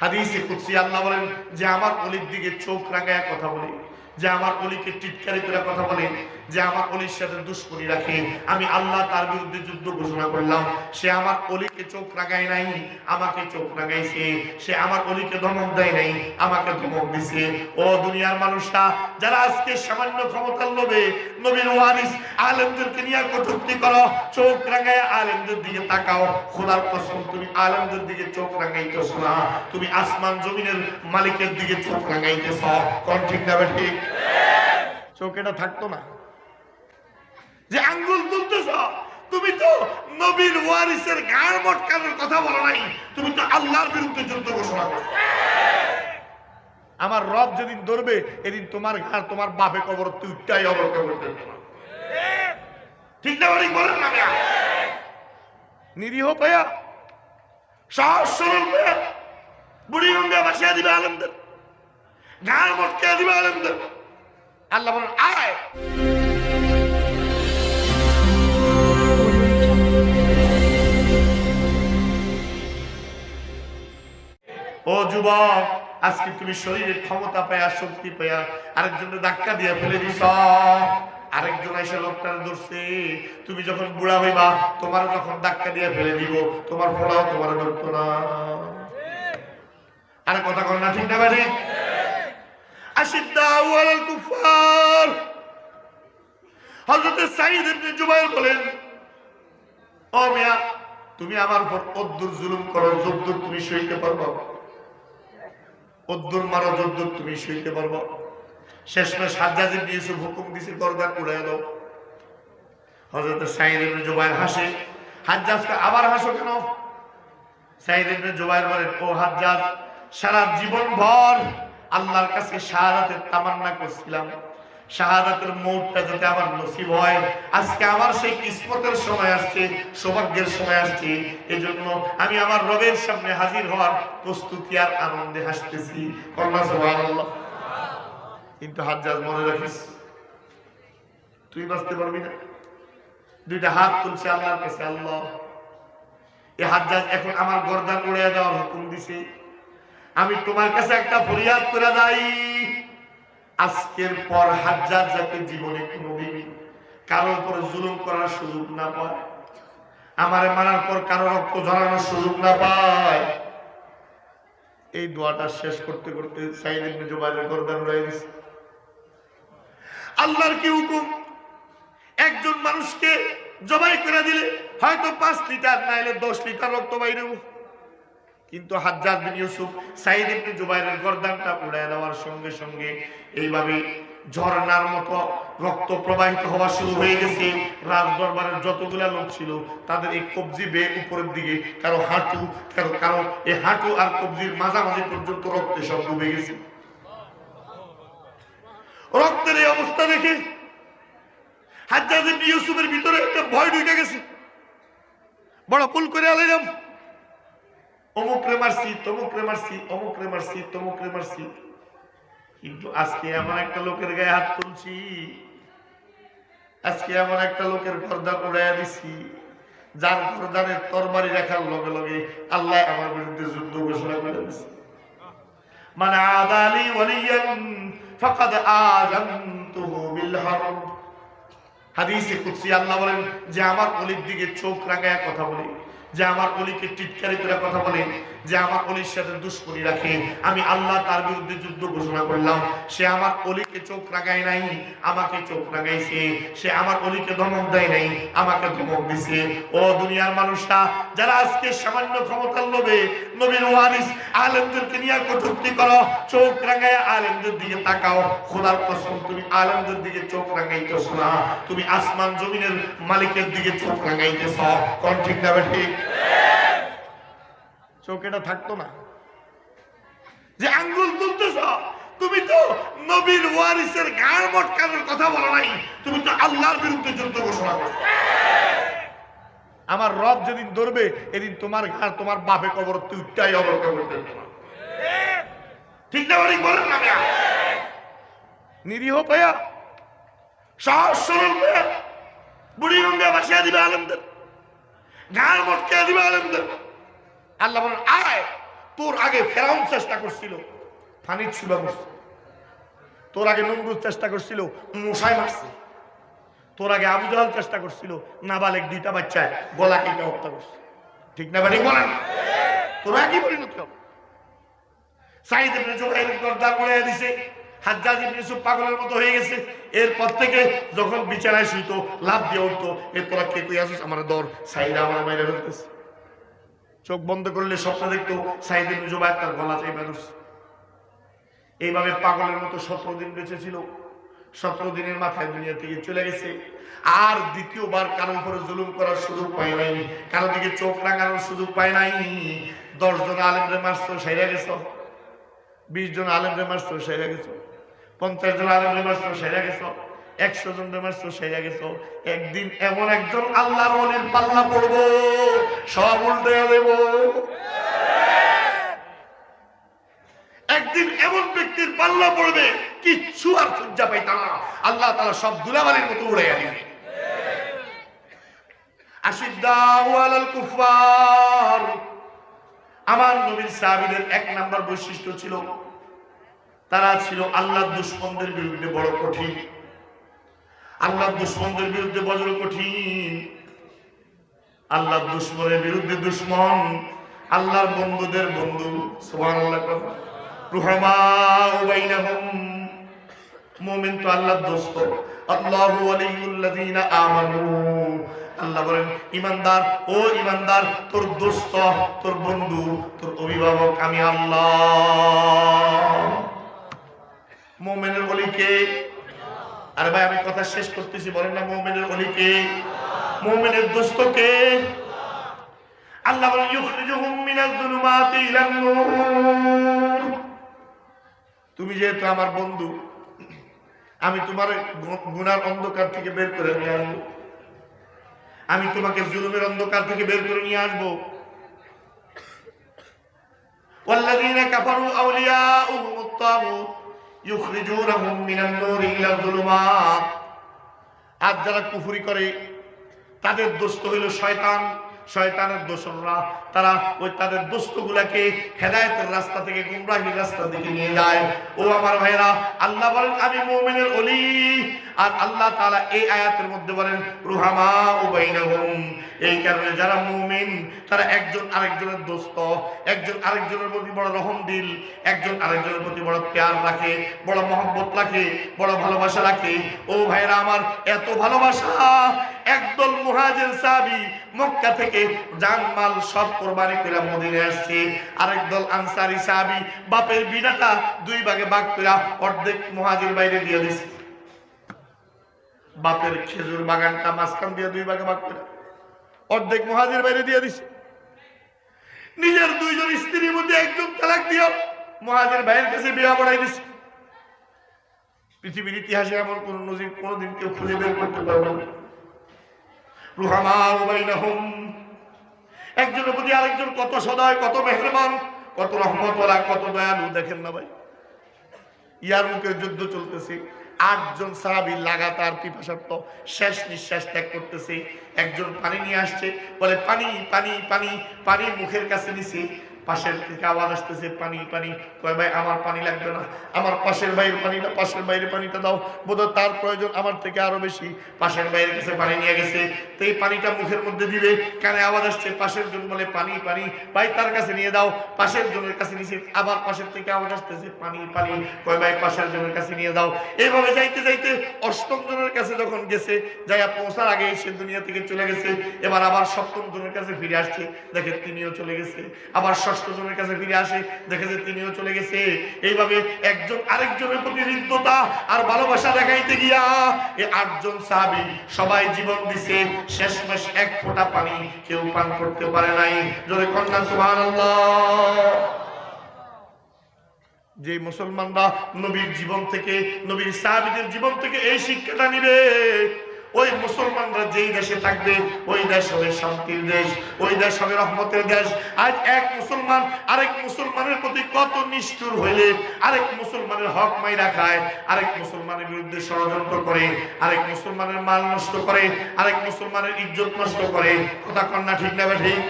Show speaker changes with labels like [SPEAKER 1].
[SPEAKER 1] হাদিসে কুদসি আল্লাহ বলেন যে আমার ওলির দিকে চোখ রাঙায়া কথা বলে, যে আমার ওলিকে টিটকারি করে কথা বলে, যে আমার ওলির সাথে দুশ্মনী রাখে, আমি আল্লাহ তার বিরুদ্ধে যুদ্ধ ঘোষণা করলাম। সে আমার ওলিকে চোখ রাঙায় নাই, আমাকে চোখ রাঙাইছে। সে আমার ওলিকে ধমক দেয় নাই, আমাকে ধমক দিছে। ও দুনিয়ার মানুষরা, যারা আজকে সামান্য ক্ষমতার লোভে নবীর ওয়ারিস আলেমদেরকে নিয়ে কটূক্তি করো, চোখ রাঙায় আলেমদের দিকে তাকাও, খোদার কসম তুমি আলেমদের দিকে চোখ রাঙাইতেছ না, তুমি আসমান জমিনের মালিকের দিকে চোখ রাঙাইতেছ। কোন ঠিক না ঠিক? চোখ এটা থাকতো না যে আঙ্গুল তুলতেছ, তুমি তো নবীর ওয়ারিসের গাড় মটকানোর কথা বলো নাই, তুমি তো আল্লাহর বিরুদ্ধে যুদ্ধ ঘোষণা করো। আমার রব যেদিন ধরবে এদিন তোমার ঘাড় তোমার বাপে কবর তুইটাই অবরকে করতে ঠিক না ঠিক বলেন না? নিরীহ পায়া সহজ সরল পায়া বুড়ি গঙ্গা বাসিয়া দিবে আলেমদের, ঘাড় মটকা দিবে আলেমদের। আল্লাহ বলেন আয়। ও যুবক, আজকে তুমি শরীরের ক্ষমতা পায়া শক্তি পায়া আরেকজনের ধাক্কা দিয়ে ফেলে দিছ, আরেকজন এসে লোকটার ধরছে। তুমি যখন বুড়া হইবা তোমার যখন ধাক্কা দিয়ে ফেলে দিব, তোমার ফোড়াও তোমার ধরতো না। আরে কথা কর না ঠিক না বাড়ি? আশিদ্দাউ আলাল কুফার, হযরত সাঈদ ইবনে জুবাইর বলেন, ও মিয়া তুমি আমার উপর অদ্দুর জুলুম করো, যদ্দুর তুমি সইতে পারবা, অদ্দুর মারো যদ্দুর তুমি সইতে পারবা। শেষমেশ হাজ্জাজ ইবনে ইউসুফ হুকুম দিছে গর্দান উড়াইয়া দাও। হযরত সাঈদ ইবনে জুবাইর হাসে, হাজ্জাজকে আবার হাসো কেন? সাঈদ ইবনে জুবাইর বলেন, ও হাজ্জাজ, সারা জীবন ভর আল্লাহর কাছে শাহাদাতের তামান্না করছিলাম, শাহাদাতের মৌতটা যাতে আমার নসিব হয়। আজকে আমার সেই কিসমতের সময় আসছে, সৌভাগ্যের সময় আসছে, এজন্য আমি আমার রবের সামনে হাজির হওয়ার প্রস্তুতি আর আনন্দে হাসতেছি। আল্লাহ সুবহানাল্লাহ। কিন্তু হাজ্জাজ মনে রাখিস, তুই বাঁচতে পারবি না। দুইটা হাত তুলছে আল্লাহর কাছে, আল্লাহ এই হাজ্জাজ এখন আমার গর্দান উড়িয়ে দেওয়ার হুকুম দিছে, আমি তোমার কাছে একটা ফরিয়াদ করে যাই, আজকের পর হাজ্জাজ যাতে জীবনে কোনোদিন কারো উপর জুলুম করার সুযোগ না পায়, আমারে মারার পর কারো রক্ত ঝরানোর সুযোগ না পায়। এই দোয়াটা শেষ করতে করতে সাঈদ ইবনে জুবাইরের গর্দান উড়িয়ে দিছে। আল্লাহর কি হুকুম, একজন মানুষকে জবাই করে দিলে হয়তো 5 লিটার নাইলে 10 লিটার রক্ত বাইরে, কিন্তু হাজ্জাজ বিন ইউসুফ সাঈদ ইবনে জুবাইরের গর্দানটা উড়ায় দেওয়ার সঙ্গে সঙ্গে এইভাবে ঝর্ণার মতো রক্ত প্রবাহিত হওয়া শুরু হয়ে গেছে। রাজ দরবারের যতগুলা লোক ছিল তাদের এই কবজি বেয়ে উপরের দিকে, কারো হাঁটু, কারো এই হাঁটু আর কবজির মাঝামাঝি পর্যন্ত রক্তে সব ডুবে গেছে। রক্তের এই অবস্থা দেখে হাজ্জাজ ইবনে ইউসুফের ভিতরে একটা ভয় ঢুকে গেছে, বড় ভুল করে আলাইলাম, অমুকরে মারছি, তমুকরে মারছি, অমুকরে মারছি, তমুকরে মারছি, কিন্তু আজকে এমন একটা লোকের গায়ে হাত তুলছি, আজকে এমন একটা লোকের গর্দান উড়াইয়া দিছি, যার গর্দানের তরবারি রাখার লগে লগে আল্লাহ আমার বিরুদ্ধে যুদ্ধ ঘোষণা করে দিছে। মান আদালি ওয়ালিয়ান ফাকাদ আযানতুহু বিল হারব। হাদিসে কুদসি আল্লাহ বলেন যে আমার ওলির দিকে চোখ রাঙায়া কথা বলে, যে আমার ওলিকে টিটকারি করে কথা বলে, যে আমার ওলির সাথে দুশ্মনী রাখে, আমি আল্লাহ তার বিরুদ্ধে যুদ্ধ ঘোষণা করলাম। সে আমার ওলিকে চোখ রাগায় নাই, আমাকে চোখ রাগাইছে। সে আমার ওলিকে ধমক দেয় নাই, আমাকে ধমক দিছে। ও দুনিয়ার মানুষরা, যারা আজকে সামান্য ক্ষমতার লোভে নবীর ওয়ারিস আলেমদেরকে নিয়ে কটূক্তি করো, চোখ রাঙায় আলেমদের দিকে তাকাও, খোদার কসম তুমি আলেমদের দিকে চোখ রাঙাইতেছ না, তুমি আসমান জমিনের মালিকের দিকে চোখ রাঙাইতেছ। কোন ঠিক না ঠিক? চোখ এটা থাকতো না যে আঙ্গুল তুলতেছ, তুমি তো নবীর ওয়ারিসের গাড় মটকানোর কথা বলো নাই, তুমি তো আল্লাহর বিরুদ্ধে যুদ্ধ ঘোষণা করো। আমার রব যেদিন ধরবে এদিন তোমার ঘাড় তোমার বাপে কবর তুইটাই অবরকে করতে ঠিক না ঠিক বলেন না? নিরীহ পায়া সহজ সরল পায়া বুড়ি গঙ্গা বাসিয়া দিবে আলেমদের, ঘাড় মটকা দিবে আলেমদের। আল্লাহ বলেন আয়। তোর আগে ফেরাউন চেষ্টা করছিল, ফানির ছুবা করছে। তোর আগে নমরুদ চেষ্টা করছিল, মশাই মারছে। তোর আগে আবু জাহাল চেষ্টা করছিল, নাবালেক 2টা বাচ্চা গলা কেটে হত্যা করছে। ঠিক না ভাই বলেন? তোরা কি পরিণত হবে? সাইদ ইবনে জুবাইর গর্দান উড়িয়ে দিছে, হাজ্জাজ ইবনে ইউসুফ পাগলের মতো হয়ে গেছে। এরপর থেকে যখন বিছানায় শুইতো লাফ দিয়ে উঠতো, তোরা কে কই আসিস আমার দর, সাইদ আমার মাইরে ফেলতেছে। চোখ বন্ধ করলে স্বপ্ন দেখতো সাইদ ইবনে জুবাইর তার গলা চাইবা ধরছে। এইভাবে পাগলের মতো 17 দিন বেঁচে ছিল। 17 দিনের মাথায় দুনিয়া থেকে চলে গেছে। আর দ্বিতীয়বার কারো উপরে জুলুম করার সুযোগ পায় নাই, কারো দিকে চোখ রাঙানোর সুযোগ পায় নাই। 10 জন আলেমরে মারছো, সেরে গেছ। 20 জন আলেমরে মারছো, সেরে গেছ। 50 জন আলেমরে মারছো, সেরে গেছ। 100 জন মারছো, সেরে গেছ। একদিন এমন একজন আল্লাহর ওলির পাল্লা পড়বো, সব উল্টে দেব। একদিন এমন ব্যক্তির পাল্লা পড়বে কিচ্ছু আর খুঁজা পাইতা না, আল্লাহ তাআলা সব দুলাবালির মতো উড়াইয়া দিবে। আশিদ্দাউ আলাল কুফার, আমার নবীর সাহাবীদের 1 নাম্বার বৈশিষ্ট্য ছিল, তারা ছিল আল্লাহর দুশমনদের বিরুদ্ধে বড় কঠিন। আল্লাহর দুশমনদের বিরুদ্ধে বড় কঠিন। আল্লাহর দুশমনের বিরুদ্ধে দুশমন, আল্লাহর বন্ধুদের বন্ধু। সুবহানাল্লাহ। রুহামাউ বাইনাহুম, মুমিন তো আল্লাহর দোস্ত। আল্লাহু ওয়ালিয়ুল্লাযিনা আমানু, আল্লাহ বলেন ঈমানদার, ও ঈমানদার, তোর দোস্ত, তোর বন্ধু, তোর অভিভাবক আমি আল্লাহ। মুমিনের ওলি কে? আরে ভাই আমি কথা শেষ করতেছি, বলেন না মুমিনের ওলি কে? মুমিনের দোস্ত কে? আল্লাহ বলেন ইউখরিজুহুম মিনাজ যুলুমাতি ইলান নূর। তুমি যেহেতু আমার বন্ধু, আমি তোমার গুনার অন্ধকার থেকে বের করে নিয়ে আসবো। আমি তোমাকে জুলুমের অন্ধকার থেকে বের করে নিয়ে আসবো। ওয়াল্লাযীনা কাফারু আউলিয়াউহুমুত তাগুত ইউখরিজুনাহুম মিনান নূরি ইলাল যুলুমাত। আর যারা কুফরি করে তাদের দোস্ত হইল শয়তান, শয়তানের দোসররা। তারা ওই তাদের দোস্তগুলাকে হেদায়েতের রাস্তা থেকে গুমরাহির রাস্তার দিকে নিয়ে যায়। ও আমার ভাইরা, আল্লাহ বলেন আমি মুমিনের ওলি। আর আল্লাহ তাআলা এই আয়াতের মধ্যে বলেন রুহামাউ বাইনাহুম। এই কারণে যারা মুমিন তারা একজন আরেকজনের দোস্ত, একজন আরেকজনের প্রতি বড় রহম দিল, একজন আরেকজনের প্রতি বড় প্যার রাখে, বড় মহব্বত রাখে, বড় ভালোবাসা রাখে। ও ভাইরা আমার, এত ভালোবাসা একদল মুহাজির সাহাবী মক্কা থেকে জানমাল সব কোরবানি করে মদিনায় আসছে। আরেক দল আনসারী সাহাবী বাপের বিড়াটা 2 ভাগে ভাগ করে অর্ধেক মুহাজির বাইরে দিয়ে দিছে। বাপের খেজুর বাগানটা মাঝখান দিয়ে 2 ভাগে ভাগ করে অর্ধেক মুহাজির বাইরে দিয়ে দিছে। নিজের 2 জন স্ত্রীর মধ্যে একজন তালাক দিয়ে মুহাজির ভাইয়ের কাছে বিয়ে পড়াই দিছে। পৃথিবীর ইতিহাসে এমন কোন নজির কোনদিন কেউ খুঁজে বের করতে পারবে না। রুহামাউ বাইনাহুম, একজনের প্রতি আরেকজন কত সদয়, কত মেহেরবান, কত রহমতওয়ালা, কত দয়ালু। দেখেন না ভাই, ইয়ারমুকের যুদ্ধ চলতেছে, 8 জন সাহাবী লাগাতার পিপাসার্ত শেষ নিঃশ্বাস ত্যাগ করতেছে। একজন পানি নিয়ে আসছে, বলে পানি পানি পানি। পানি মুখের কাছে নিছে, পাশের থেকে আওয়াজ আসতেছে পানি পানি। কয় ভাই আমার পানি লাগবে না, আমার পাশের বাইরের পানিটা, পাশের বাইরের পানিটা দাও, বোধহয় তার প্রয়োজন আমার থেকে আরো বেশি। পাশের বাইরের কাছে পানি নিয়ে গেছে, তো এই পানিটা মুখের মধ্যে দিবে, কানে আওয়াজ আসছে, পাশের জন বলে পানি পানি। ভাই তার কাছে নিয়ে দাও, পাশের জনের কাছে নিছে, আবার পাশের থেকে আওয়াজ আসতেছে পানি পানি। কয় ভাই পাশের জনের কাছে নিয়ে দাও। এইভাবে যাইতে যাইতে 8ম জনের কাছে যখন গেছে, যাইয়া পৌঁছার আগে সে দুনিয়া থেকে চলে গেছে। এবার আবার 7ম জনের কাছে ফিরে আসছে, দেখে তিনিও চলে গেছে। আবার 6ষ্ঠ জনের কাছে ফিরে আসে, দেখে যে তিনিও চলে গেছে। এইভাবে একজন আরেকজনের প্রতি হৃদ্যতা আর ভালোবাসা দেখাইতে গিয়া এই 8 জন সাহাবী সবাই জীবন দিছে। শেষমেশ 1 ফোঁটা পানি কেউ পান করতে পারে নাই। জোরে কন্যা সুবহানাল্লাহ। যে মুসলমানরা নবীর জীবন থেকে, নবীর সাহাবীদের জীবন থেকে এই শিক্ষাটা নিবে, ওই মুসলমানরা যেই দেশে থাকবে ওই দেশ হবে শান্তির দেশ, ওই দেশ হবে রহমতের দেশ। আজ এক মুসলমান আরেক মুসলমানের প্রতি কত নিষ্ঠুর হইলে, আরেক মুসলমানের হক মাইরা খায়, আরেক মুসলমানের বিরুদ্ধে ষড়যন্ত্র করে, আরেক মুসলমানের মাল নষ্ট করে, আরেক মুসলমানের ইজ্জত নষ্ট করে। কথা কন্যা ঠিক না ঠিক?